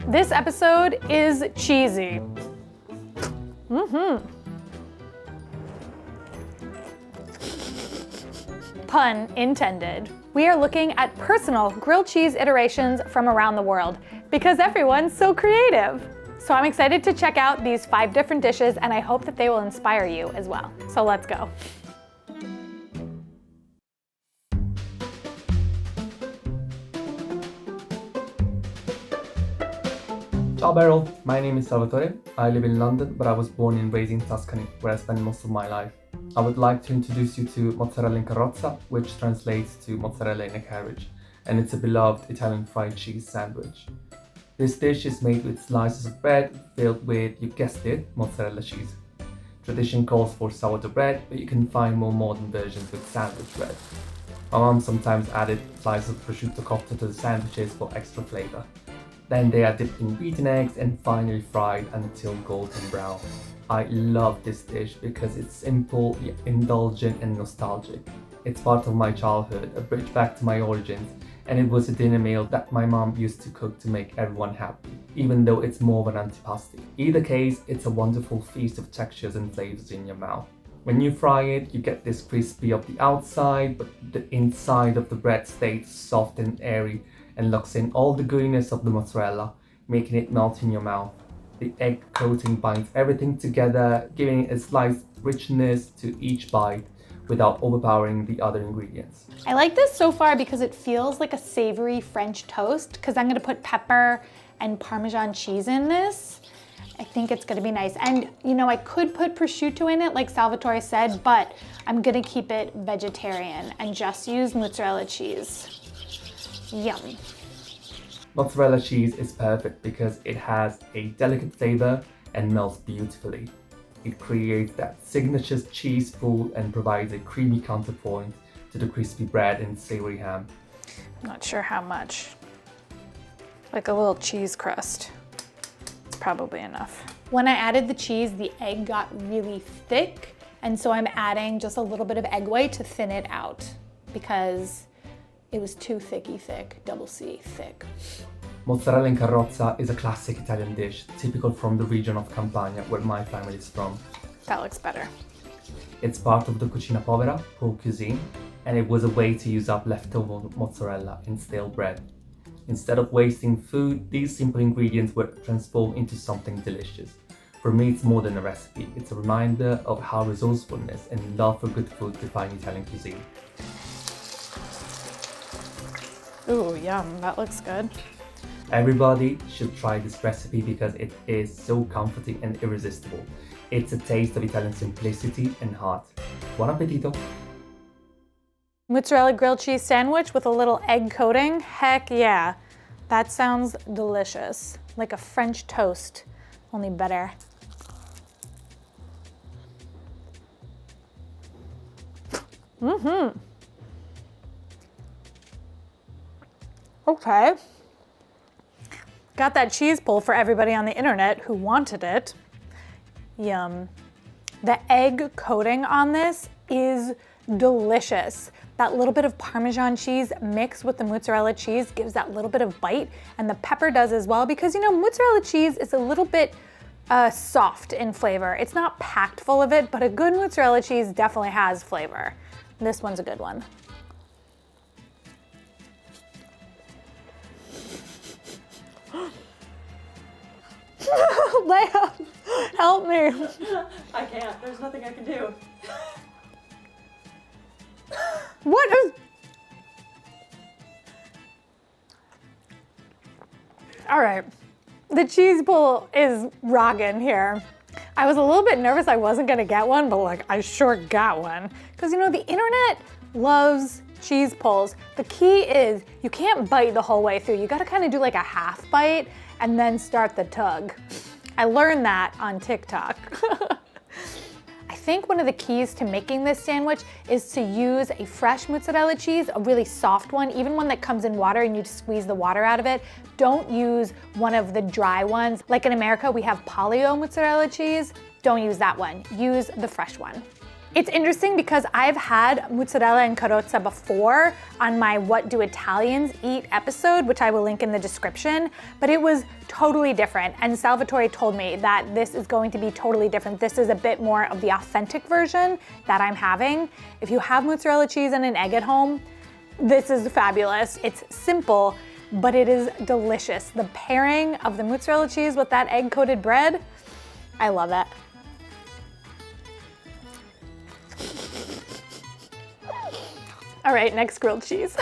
This episode is cheesy. Pun intended. We are looking at personal grilled cheese iterations from around the world because everyone's so creative. So I'm excited to check out these 5 different dishes, and I hope that they will inspire you as well. So let's go. Ciao Beryl, my name is Salvatore. I live in London, but I was born and raised in Tuscany, where I spent most of my life. I would like to introduce you to mozzarella in carrozza, which translates to mozzarella in a carriage, and it's a beloved Italian fried cheese sandwich. This dish is made with slices of bread filled with, you guessed it, mozzarella cheese. Tradition calls for sourdough bread, but you can find more modern versions with sandwich bread. My mom sometimes added slices of prosciutto cotto to the sandwiches for extra flavor. Then they are dipped in beaten eggs and finally fried until golden brown. I love this dish because it's simple, yet indulgent and nostalgic. It's part of my childhood, a bridge back to my origins, and it was a dinner meal that my mom used to cook to make everyone happy, even though it's more of an antipasti. Either case, it's a wonderful feast of textures and flavors in your mouth. When you fry it, you get this crispy of the outside, but the inside of the bread stays soft and airy and locks in all the goodness of the mozzarella, making it melt in your mouth. The egg coating binds everything together, giving it a slight richness to each bite without overpowering the other ingredients. I like this so far because it feels like a savory French toast, because I'm gonna put pepper and Parmesan cheese in this. I think it's gonna be nice. And you know, I could put prosciutto in it like Salvatore said, but I'm gonna keep it vegetarian and just use mozzarella cheese. Yum. Mozzarella cheese is perfect because it has a delicate flavor and melts beautifully. It creates that signature cheese pull and provides a creamy counterpoint to the crispy bread and savory ham. I'm not sure how much. Like a little cheese crust. It's probably enough. When I added the cheese, the egg got really thick, and so I'm adding just a little bit of egg white to thin it out because it was too thick, double C, thick. Mozzarella in carrozza is a classic Italian dish, typical from the region of Campania, where my family is from. That looks better. It's part of the cucina povera, poor cuisine, and it was a way to use up leftover mozzarella in stale bread. Instead of wasting food, these simple ingredients were transformed into something delicious. For me, it's more than a recipe. It's a reminder of how resourcefulness and love for good food define Italian cuisine. Ooh, yum, that looks good. Everybody should try this recipe because it is so comforting and irresistible. It's a taste of Italian simplicity and heart. Buon appetito! Mozzarella grilled cheese sandwich with a little egg coating? Heck yeah. That sounds delicious. Like a French toast, only better. Okay. Got that cheese pull for everybody on the internet who wanted it. Yum. The egg coating on this is delicious. That little bit of Parmesan cheese mixed with the mozzarella cheese gives that little bit of bite, and the pepper does as well, because you know, mozzarella cheese is a little bit soft in flavor. It's not packed full of it, but a good mozzarella cheese definitely has flavor. This one's a good one. Leia, help me. I can't. There's nothing I can do. What is... All right, the cheese pull is rocking here. I was a little bit nervous I wasn't gonna get one, but like I sure got one. Because you know, the internet loves cheese pulls. The key is you can't bite the whole way through. You gotta kind of do like a half bite and then start the tug. I learned that on TikTok. I think one of the keys to making this sandwich is to use a fresh mozzarella cheese, a really soft one, even one that comes in water and you squeeze the water out of it. Don't use one of the dry ones. Like in America, we have polio mozzarella cheese. Don't use that one. Use the fresh one. It's interesting because I've had mozzarella and carrozza before on my What Do Italians Eat episode, which I will link in the description, but it was totally different. And Salvatore told me that this is going to be totally different. This is a bit more of the authentic version that I'm having. If you have mozzarella cheese and an egg at home, this is fabulous. It's simple, but it is delicious. The pairing of the mozzarella cheese with that egg-coated bread, I love it. All right, next grilled cheese.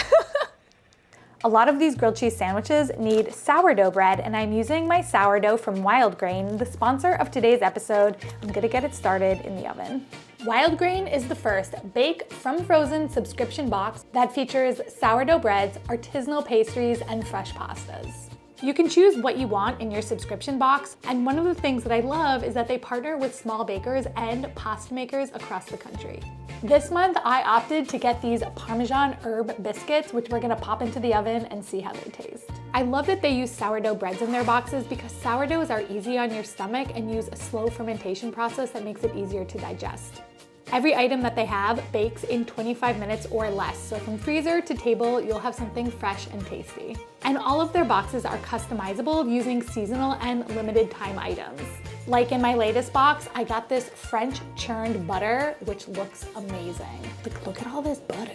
A lot of these grilled cheese sandwiches need sourdough bread, and I'm using my sourdough from Wild Grain, the sponsor of today's episode. I'm gonna get it started in the oven. Wild Grain is the first bake from frozen subscription box that features sourdough breads, artisanal pastries, and fresh pastas. You can choose what you want in your subscription box, and one of the things that I love is that they partner with small bakers and pasta makers across the country. This month, I opted to get these Parmesan herb biscuits, which we're gonna pop into the oven and see how they taste. I love that they use sourdough breads in their boxes because sourdoughs are easy on your stomach and use a slow fermentation process that makes it easier to digest. Every item that they have bakes in 25 minutes or less, so from freezer to table, you'll have something fresh and tasty. And all of their boxes are customizable using seasonal and limited time items. Like in my latest box, I got this French churned butter, which looks amazing. Like, look at all this butter.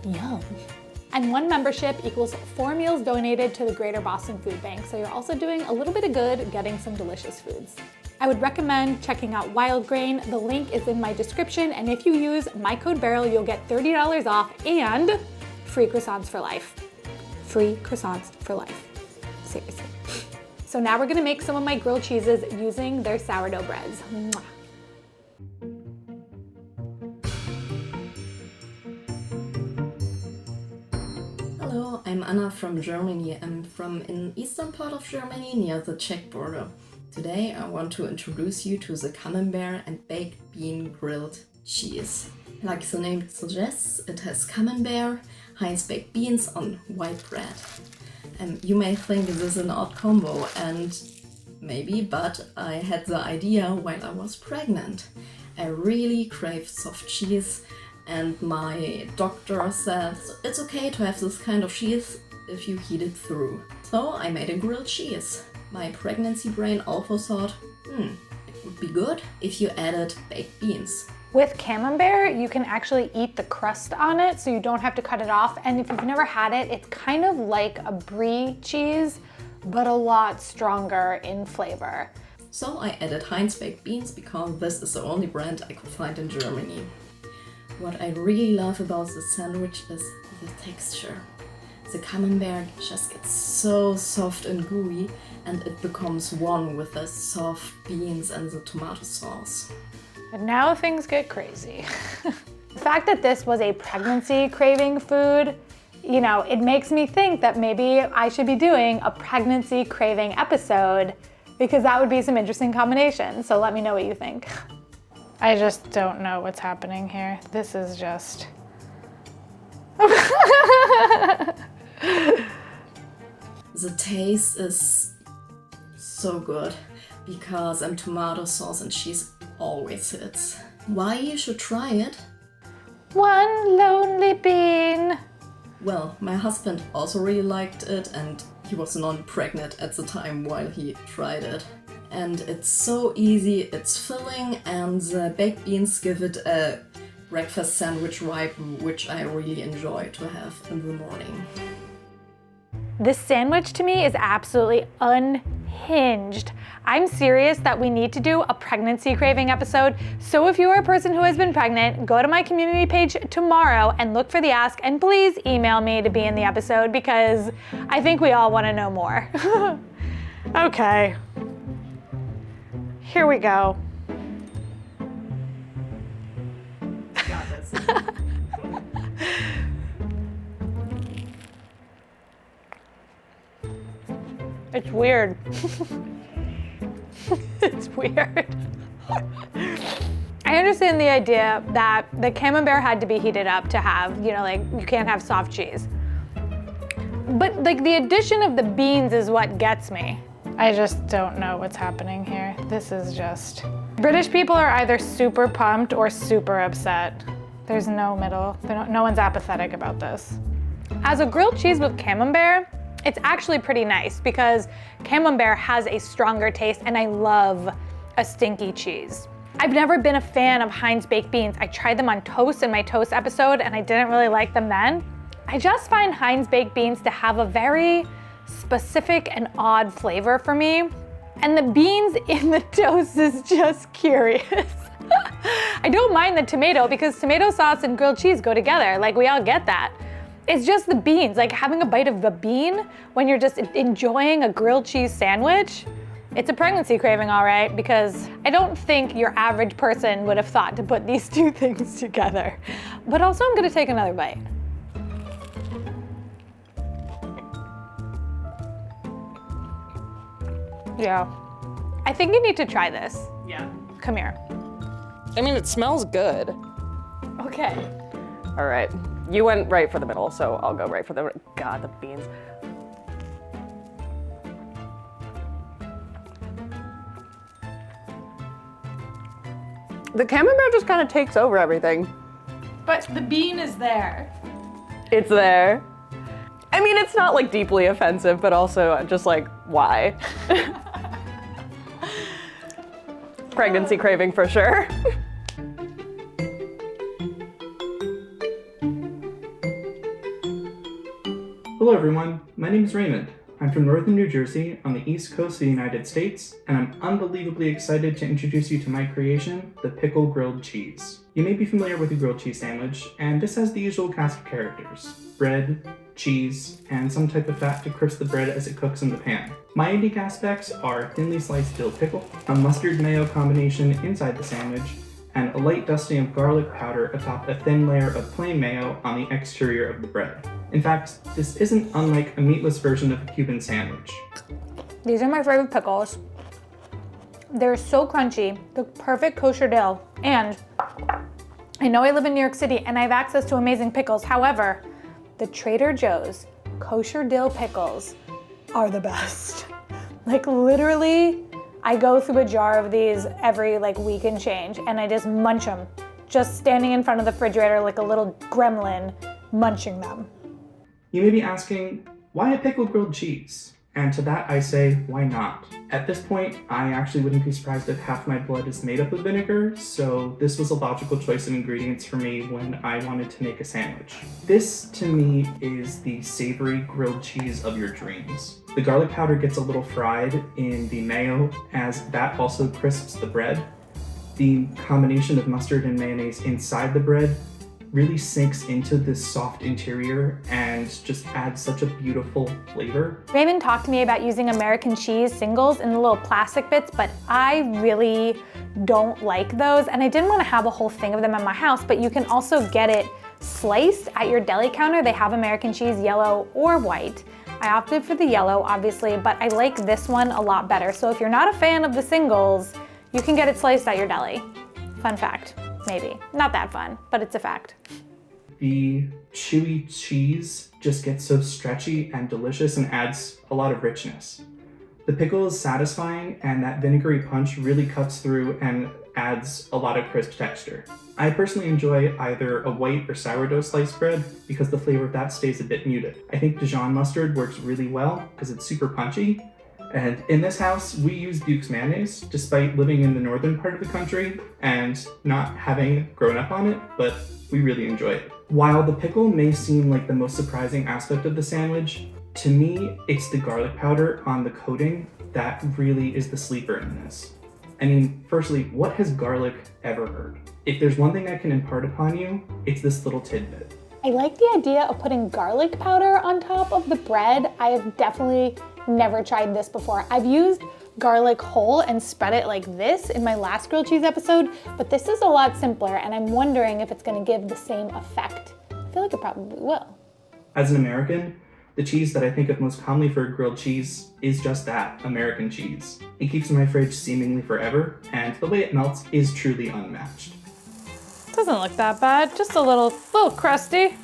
Yum. And one membership equals 4 meals donated to the Greater Boston Food Bank, so you're also doing a little bit of good getting some delicious foods. I would recommend checking out Wild Grain. The link is in my description, and if you use my code Beryl, you'll get $30 off and free croissants for life. Free croissants for life. Seriously. So now we're gonna make some of my grilled cheeses using their sourdough breads. Mwah. Hello, I'm Anna from Germany. I'm from an eastern part of Germany near the Czech border. Today I want to introduce you to the Camembert and baked bean grilled cheese. Like the name suggests, it has Camembert, Heinz baked beans on white bread. You may think this is an odd combo, and maybe, but I had the idea while I was pregnant. I really crave soft cheese, and my doctor said it's okay to have this kind of cheese if you heat it through. So I made a grilled cheese. My pregnancy brain also thought, it would be good if you added baked beans. With Camembert, you can actually eat the crust on it, so you don't have to cut it off. And if you've never had it, it's kind of like a brie cheese, but a lot stronger in flavor. So I added Heinz baked beans because this is the only brand I could find in Germany. What I really love about this sandwich is the texture. The Camembert just gets so soft and gooey, and it becomes one with the soft beans and the tomato sauce. But now things get crazy. The fact that this was a pregnancy craving food, you know, it makes me think that maybe I should be doing a pregnancy craving episode, because that would be some interesting combinations. So let me know what you think. I just don't know what's happening here. This is just... The taste is so good because tomato sauce and cheese always hits. Why you should try it? One lonely bean. Well, my husband also really liked it, and he was non-pregnant at the time while he tried it. And it's so easy, it's filling, and the baked beans give it a breakfast sandwich vibe, which I really enjoy to have in the morning. This sandwich to me is absolutely unhinged. I'm serious that we need to do a pregnancy craving episode. So if you are a person who has been pregnant, go to my community page tomorrow and look for the ask, and please email me to be in the episode because I think we all want to know more. Okay. Here we go. Got this. It's weird. It's weird. I understand the idea that the Camembert had to be heated up to have, you know, like you can't have soft cheese. But like the addition of the beans is what gets me. I just don't know what's happening here. This is just... British people are either super pumped or super upset. There's no middle. No one's apathetic about this. As a grilled cheese with Camembert, it's actually pretty nice because Camembert has a stronger taste and I love a stinky cheese. I've never been a fan of Heinz baked beans. I tried them on toast in my toast episode and I didn't really like them then. I just find Heinz baked beans to have a very specific and odd flavor for me. And the beans in the toast is just curious. I don't mind the tomato because tomato sauce and grilled cheese go together. Like, we all get that. It's just the beans, like having a bite of the bean when you're just enjoying a grilled cheese sandwich. It's a pregnancy craving, all right, because I don't think your average person would have thought to put these two things together. But also I'm gonna take another bite. Yeah, I think you need to try this. Yeah. Come here. I mean, it smells good. Okay. All right, you went right for the middle, so I'll go right for the, God, the beans. The Camembert just kind of takes over everything. But the bean is there. It's there. I mean, it's not like deeply offensive, but also just like, why? Pregnancy craving for sure. Hello everyone, my name is Raymond. I'm from northern New Jersey on the east coast of the United States, and I'm unbelievably excited to introduce you to my creation, the Pickle grilled cheese. You may be familiar with a grilled cheese sandwich, and this has the usual cast of characters: bread, cheese, and some type of fat to crisp the bread as it cooks in the pan. My unique aspects are thinly sliced dill pickle, a mustard mayo combination inside the sandwich, and a light dusting of garlic powder atop a thin layer of plain mayo on the exterior of the bread. In fact, this isn't unlike a meatless version of a Cuban sandwich. These are my favorite pickles. They're so crunchy, the perfect kosher dill. And I know I live in New York City and I have access to amazing pickles. However, the Trader Joe's kosher dill pickles are the best. Like, literally, I go through a jar of these every week and change, and I just munch them, just standing in front of the refrigerator like a little gremlin, munching them. You may be asking, why a pickle grilled cheese? And to that I say, why not? At this point, I actually wouldn't be surprised if half my blood is made up of vinegar, so this was a logical choice of ingredients for me when I wanted to make a sandwich. This, to me, is the savory grilled cheese of your dreams. The garlic powder gets a little fried in the mayo, as that also crisps the bread. The combination of mustard and mayonnaise inside the bread really sinks into this soft interior and just adds such a beautiful flavor. Raymond talked to me about using American cheese singles in the little plastic bits, but I really don't like those, and I didn't want to have a whole thing of them in my house, but you can also get it sliced at your deli counter. They have American cheese, yellow or white. I opted for the yellow, obviously, but I like this one a lot better. So if you're not a fan of the singles, you can get it sliced at your deli. Fun fact. Maybe. Not that fun, but it's a fact. The chewy cheese just gets so stretchy and delicious and adds a lot of richness. The pickle is satisfying, and that vinegary punch really cuts through and adds a lot of crisp texture. I personally enjoy either a white or sourdough sliced bread because the flavor of that stays a bit muted. I think Dijon mustard works really well because it's super punchy. And in this house, we use Duke's mayonnaise, despite living in the northern part of the country and not having grown up on it, but we really enjoy it. While the pickle may seem like the most surprising aspect of the sandwich, to me, it's the garlic powder on the coating that really is the sleeper in this. I mean, firstly, what has garlic ever hurt? If there's one thing I can impart upon you, it's this little tidbit. I like the idea of putting garlic powder on top of the bread. I have definitely never tried this before. I've used garlic whole and spread it like this in my last grilled cheese episode, but this is a lot simpler, and I'm wondering if it's gonna give the same effect. I feel like it probably will. As an American, the cheese that I think of most commonly for a grilled cheese is just that, American cheese. It keeps in my fridge seemingly forever, and the way it melts is truly unmatched. Doesn't look that bad, just a little crusty.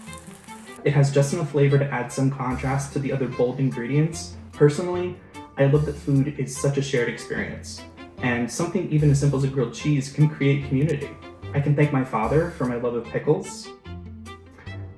It has just enough flavor to add some contrast to the other bold ingredients. Personally, I love that food is such a shared experience, and something even as simple as a grilled cheese can create community. I can thank my father for my love of pickles,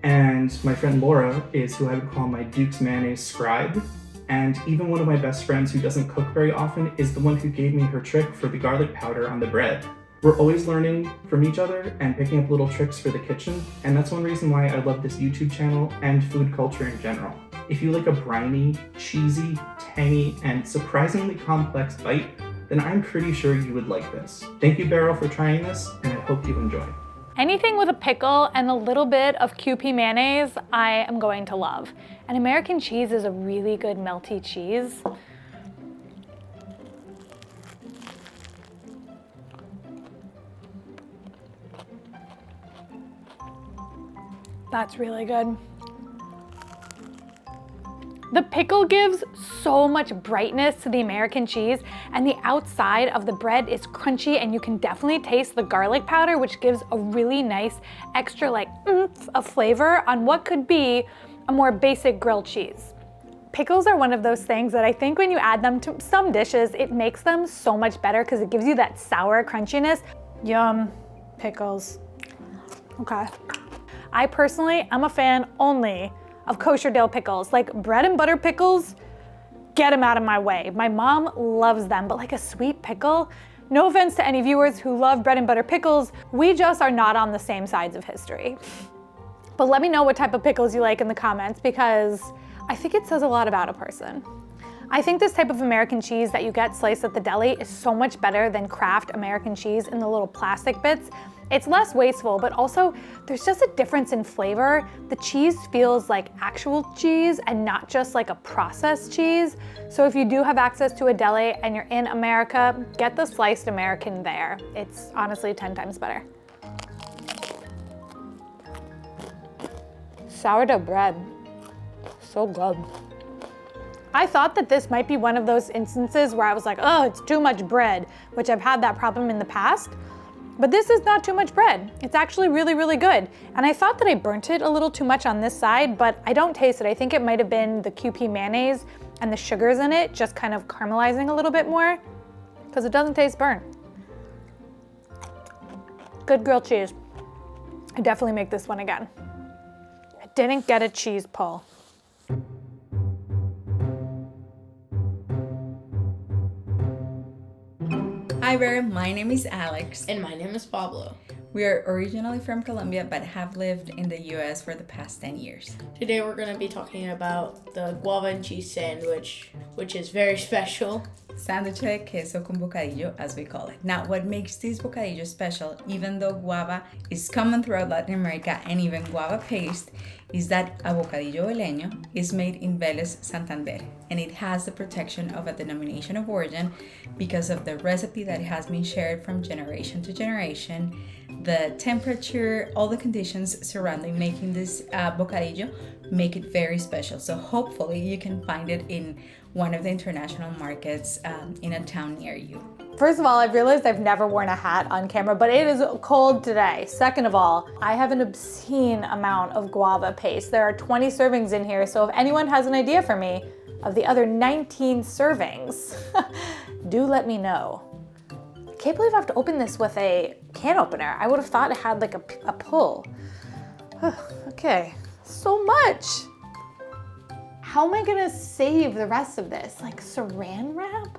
and my friend Laura is who I would call my Duke's Mayonnaise scribe, and even one of my best friends who doesn't cook very often is the one who gave me her trick for the garlic powder on the bread. We're always learning from each other and picking up little tricks for the kitchen, and that's one reason why I love this YouTube channel and food culture in general. If you like a briny, cheesy, tangy, and surprisingly complex bite, then I'm pretty sure you would like this. Thank you, Beryl, for trying this, and I hope you enjoy. Anything with a pickle and a little bit of QP mayonnaise, I am going to love. And American cheese is a really good melty cheese. That's really good. The pickle gives so much brightness to the American cheese, and the outside of the bread is crunchy, and you can definitely taste the garlic powder, which gives a really nice extra like oomph of flavor on what could be a more basic grilled cheese. Pickles are one of those things that I think when you add them to some dishes, it makes them so much better because it gives you that sour crunchiness. Yum, pickles. Okay. I personally am a fan only of kosher dill pickles. Like bread and butter pickles, get them out of my way. My mom loves them, but like a sweet pickle, no offense to any viewers who love bread and butter pickles, we just are not on the same sides of history. But let me know what type of pickles you like in the comments, because I think it says a lot about a person. I think this type of American cheese that you get sliced at the deli is so much better than Kraft American cheese in the little plastic bits. It's less wasteful, but also there's just a difference in flavor. The cheese feels like actual cheese and not just like a processed cheese. So if you do have access to a deli and you're in America, get the sliced American there. It's honestly 10 times better. Sourdough bread, so good. I thought that this might be one of those instances where I was like, oh, it's too much bread, which I've had that problem in the past. But this is not too much bread. It's actually really, really good. And I thought that I burnt it a little too much on this side, but I don't taste it. I think it might have been the QP mayonnaise and the sugars in it just kind of caramelizing a little bit more, because it doesn't taste burnt. Good grilled cheese. I definitely make this one again. I didn't get a cheese pull. Hi there, my name is Alex. And my name is Pablo. We are originally from Colombia but have lived in the US for the past 10 years. Today we're going to be talking about the guava and cheese sandwich, which is very special. Sándwich queso con bocadillo, as we call it. Now, what makes this bocadillo special, even though guava is common throughout Latin America and even guava paste, is that a bocadillo veleño is made in Vélez, Santander, and it has the protection of a denomination of origin because of the recipe that has been shared from generation to generation, the temperature, all the conditions surrounding making this bocadillo make it very special. So hopefully you can find it in one of the international markets in a town near you. First of all, I've realized I've never worn a hat on camera, but it is cold today. Second of all, I have an obscene amount of guava paste. There are 20 servings in here, so if anyone has an idea for me of the other 19 servings, do let me know. I can't believe I have to open this with a can opener. I would have thought it had like a pull. Okay, so much. How am I gonna save the rest of this? Like saran wrap?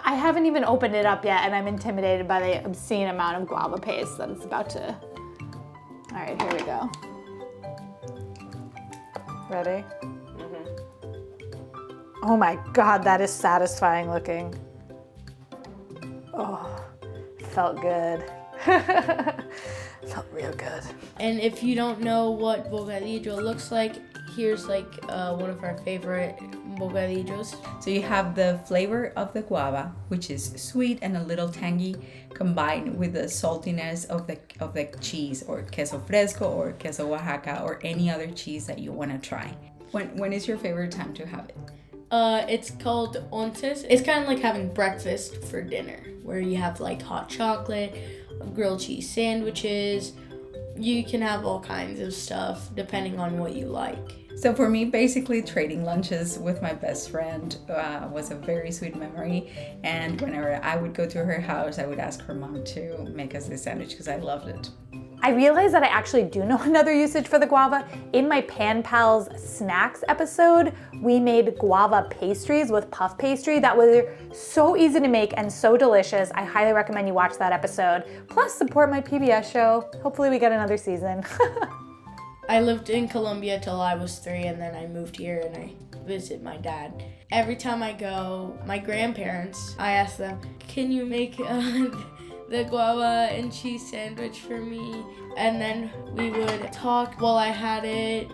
I haven't even opened it up yet and I'm intimidated by the obscene amount of guava paste that it's about to. All right, here we go. Ready? Oh my God, that is satisfying looking. Oh, felt good. Felt real good. And if you don't know what bocadillo looks like, here's like one of our favorite bocadillos. So you have the flavor of the guava, which is sweet and a little tangy, combined with the saltiness of the cheese, or queso fresco or queso Oaxaca, or any other cheese that you want to try. When is your favorite time to have it? It's called onces. It's kind of like having breakfast for dinner, where you have like hot chocolate, grilled cheese sandwiches. You can have all kinds of stuff depending on what you like. So for me, basically trading lunches with my best friend was a very sweet memory. And whenever I would go to her house, I would ask her mom to make us this sandwich because I loved it. I realized that I actually do know another usage for the guava. In my Pan Pals snacks episode, we made guava pastries with puff pastry that were so easy to make and so delicious. I highly recommend you watch that episode. Plus support my PBS show. Hopefully we get another season. I lived in Colombia till I was 3, and then I moved here and I visit my dad. Every time I go, my grandparents, I ask them, can you make the guava and cheese sandwich for me? And then we would talk while I had it,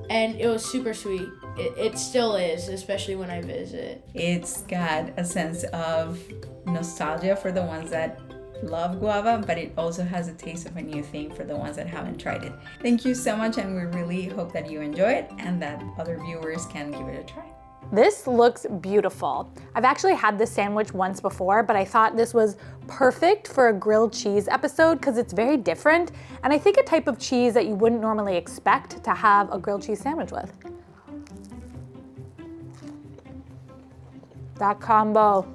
and it was super sweet. It still is, especially when I visit. It's got a sense of nostalgia for the ones that love guava, but it also has a taste of a new thing for the ones that haven't tried it. Thank you so much, and we really hope that you enjoy it and that other viewers can give it a try. This looks beautiful. I've actually had this sandwich once before, but I thought this was perfect for a grilled cheese episode because it's very different, and I think a type of cheese that you wouldn't normally expect to have a grilled cheese sandwich with. That combo.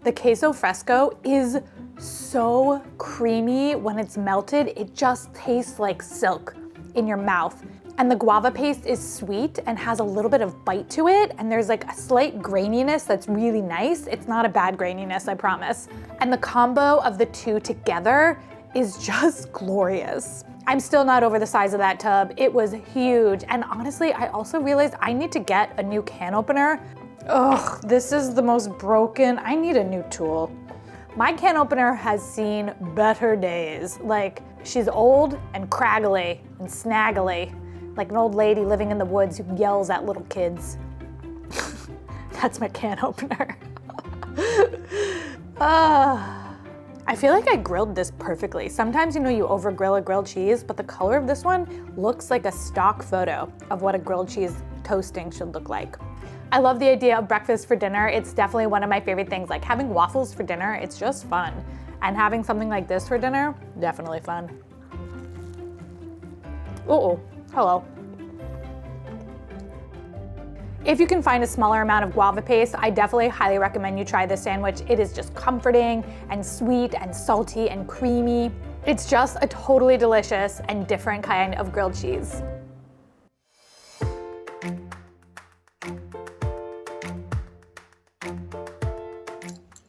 The queso fresco is so creamy when it's melted. It just tastes like silk in your mouth. And the guava paste is sweet and has a little bit of bite to it, and there's like a slight graininess that's really nice. It's not a bad graininess, I promise. And the combo of the two together is just glorious. I'm still not over the size of that tub. It was huge. And honestly, I also realized I need to get a new can opener. Ugh, this is the most broken. I need a new tool. My can opener has seen better days. Like, she's old and craggly and snaggly, like an old lady living in the woods who yells at little kids. That's my can opener. I feel like I grilled this perfectly. Sometimes, you know, you over grill a grilled cheese, but the color of this one looks like a stock photo of what a grilled cheese toasting should look like. I love the idea of breakfast for dinner. It's definitely one of my favorite things. Like having waffles for dinner, it's just fun. And having something like this for dinner, definitely fun. Uh-oh, hello. If you can find a smaller amount of guava paste, I definitely highly recommend you try this sandwich. It is just comforting and sweet and salty and creamy. It's just a totally delicious and different kind of grilled cheese.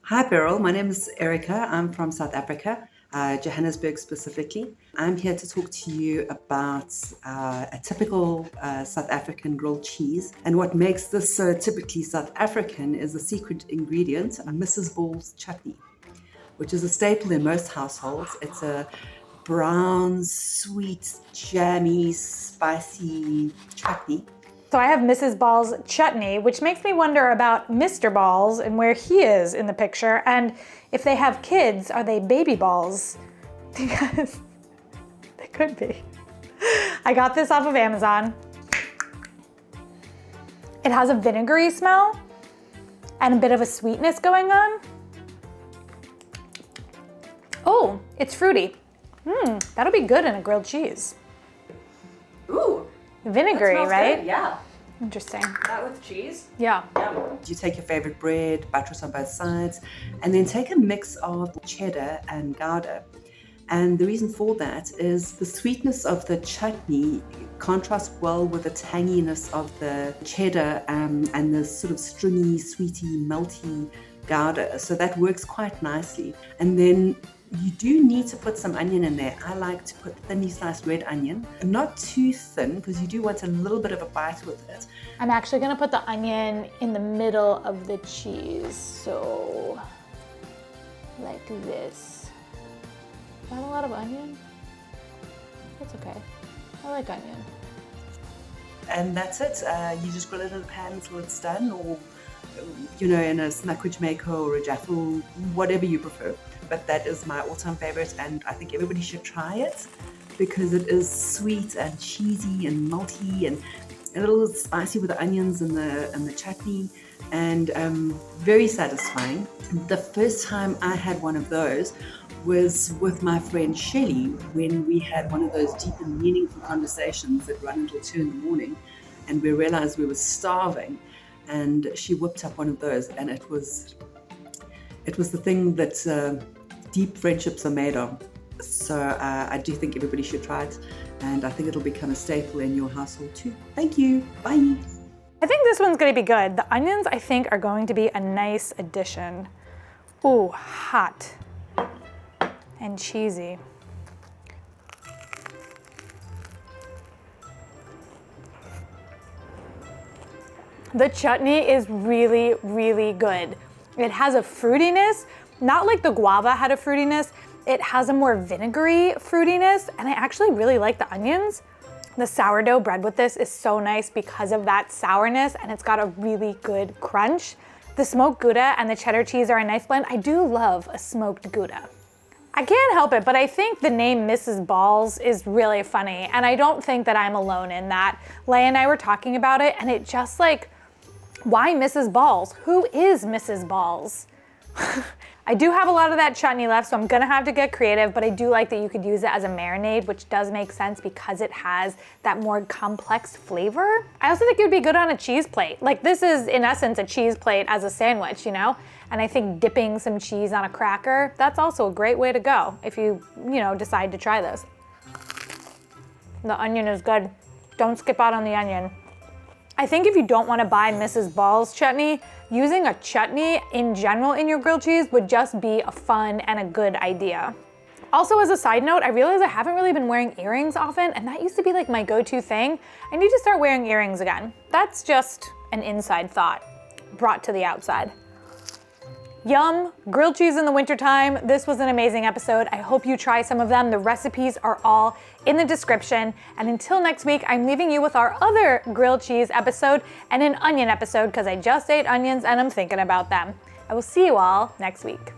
Hi Beryl, my name is Erika. I'm from South Africa, Johannesburg specifically. I'm here to talk to you about a typical South African grilled cheese. And what makes this so typically South African is the secret ingredient, Mrs. Ball's chutney, which is a staple in most households. It's a brown, sweet, jammy, spicy chutney. So I have Mrs. Ball's chutney, which makes me wonder about Mr. Balls and where he is in the picture. And if they have kids, are they baby balls? Because they could be. I got this off of Amazon. It has a vinegary smell and a bit of a sweetness going on. Oh, it's fruity. That'll be good in a grilled cheese. Ooh. Vinegary, that smells right? good. Yeah. Interesting. That with cheese? Yeah. You take your favorite bread, buttress on both sides, and then take a mix of cheddar and Gouda. And the reason for that is the sweetness of the chutney contrasts well with the tanginess of the cheddar and the sort of stringy, sweety, melty Gouda. So that works quite nicely. And then you do need to put some onion in there. I like to put thinly sliced red onion, not too thin because you do want a little bit of a bite with it. I'm actually gonna put the onion in the middle of the cheese, so like this. Not a lot of onion? That's okay. I like onion. And that's it. You just grill it in a pan until it's done, or you know, in a sandwich maker or a jaffle, whatever you prefer. But that is my all-time favorite, and I think everybody should try it because it is sweet and cheesy and malty and a little spicy with the onions and the chutney, and very satisfying. The first time I had one of those was with my friend Shelley when we had one of those deep and meaningful conversations that run until 2 a.m, and we realized we were starving, and she whipped up one of those, and it was the thing that deep friendships are made of. So I do think everybody should try it, and I think it'll become a staple in your household too. Thank you. Bye. I think this one's gonna be good. The onions, I think, are going to be a nice addition. Ooh, hot and cheesy. The chutney is really, really good. It has a fruitiness, not like the guava had a fruitiness. It has a more vinegary fruitiness, and I actually really like the onions. The sourdough bread with this is so nice because of that sourness, and it's got a really good crunch. The smoked Gouda and the cheddar cheese are a nice blend. I do love a smoked Gouda. I can't help it, but I think the name Mrs. Balls is really funny, and I don't think that I'm alone in that. Leigh and I were talking about it, and it just like, why Mrs. Balls? Who is Mrs. Balls? I do have a lot of that chutney left, so I'm gonna have to get creative, but I do like that you could use it as a marinade, which does make sense because it has that more complex flavor. I also think it would be good on a cheese plate. Like this is, in essence, a cheese plate as a sandwich, you know? And I think dipping some cheese on a cracker, that's also a great way to go if you decide to try this. The onion is good. Don't skip out on the onion. I think if you don't want to buy Mrs. Ball's chutney, using a chutney in general in your grilled cheese would just be a fun and a good idea. Also, as a side note, I realize I haven't really been wearing earrings often, and that used to be like my go-to thing. I need to start wearing earrings again. That's just an inside thought brought to the outside. Yum, grilled cheese in the wintertime. This was an amazing episode. I hope you try some of them. The recipes are all in the description. And until next week, I'm leaving you with our other grilled cheese episode and an onion episode because I just ate onions and I'm thinking about them. I will see you all next week.